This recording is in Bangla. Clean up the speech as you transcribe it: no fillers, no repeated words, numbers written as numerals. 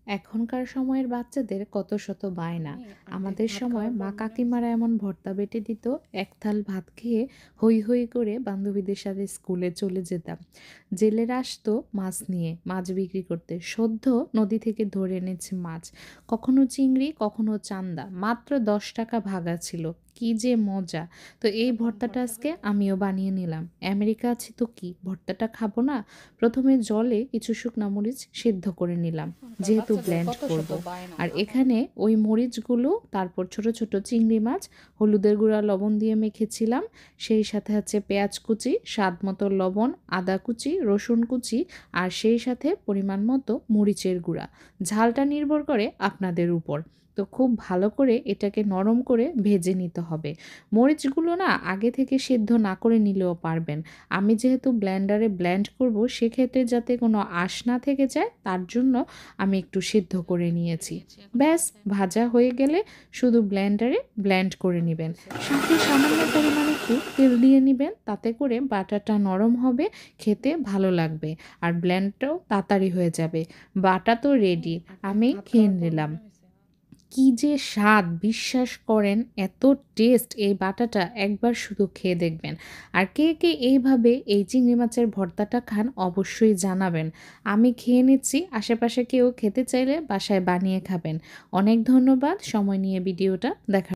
এখনকার সময়ের বাচ্চাদের কত শত বায়না। আমাদের সময় মা কাকিমারা এমন ভর্তা বেটে দিত, এক থাল ভাত খেয়ে হৈ হৈ করে বান্ধবীদের সাথে স্কুলে চলে যেতাম। জেলেরা আসতো মাছ নিয়ে, মাছ বিক্রি করতে। সদ্য নদী থেকে ধরে এনেছে মাছ, কখনো চিংড়ি কখনো চান্দা, মাত্র 10 টাকা ভাগা ছিল। কি যে মজা! তো এই ভর্তাটা আজকে আমিও বানিয়ে নিলাম। আমেরিকা আছি তো কি, ভর্তাটা খাবো না? প্রথমে জলে কিছু শুকনা মরিচ সিদ্ধ করে নিলাম, এখনকার যেহেতু বাচ্চাদের ব্লেন্ড কত শত করব। বায়না। আর এখানে ওই মরিচগুলো, তারপর ছোট ছোট চিংড়ি মাছ হলুদের গুঁড়া লবণ দিয়ে মেখেছিলাম। সেই সাথে আছে পেঁয়াজ কুচি, স্বাদ মতো লবণ, আদা কুচি, রসুন কুচি, আর সেই সাথে পরিমাণ মতো মরিচের গুঁড়া। ঝালটা নির্ভর করে আপনাদের উপর। তো খুব ভালো করে এটাকে নরম করে ভেজে নিতে হবে। মরিচগুলো না আগে থেকে সিদ্ধ না করে নিলেও পারবেন। আমি যেহেতু ব্লেন্ডারে ব্লেন্ড করব, সেক্ষেত্রে যাতে কোনো আঁশ না থেকে যায় তার জন্য আমি একটু সিদ্ধ করে নিয়েছি। ব্যাস, ভাজা হয়ে গেলে শুধু ব্লেন্ডারে ব্লেন্ড করে নেবেন। সাথে সামান্য পরিমাণে একটু তেল দিয়ে নেবেন, তাতে করে বাটাটা নরম হবে, খেতে ভালো লাগবে। আর ব্লেন্ডটাও তাড়াতাড়ি হয়ে যাবে। বাটা তো রেডি, এখন আমি ভাত খেয়ে খাওয়ার পর নিলাম। মনে হয়েছে। কি যে স্বাদ, বিশ্বাস করেন, এত টেস্ট! এই বাটাটা একবার শুধু খেয়ে দেখবেন। আর কে কে এইভাবে এই চিংড়ি মাছের ভর্তাটা খান অবশ্যই জানাবেন। আমি খেয়ে নিচ্ছি, আশেপাশে কেউ খেতে চাইলে বাসায় বানিয়ে খাবেন। অনেক ধন্যবাদ সময় নিয়ে ভিডিওটা দেখার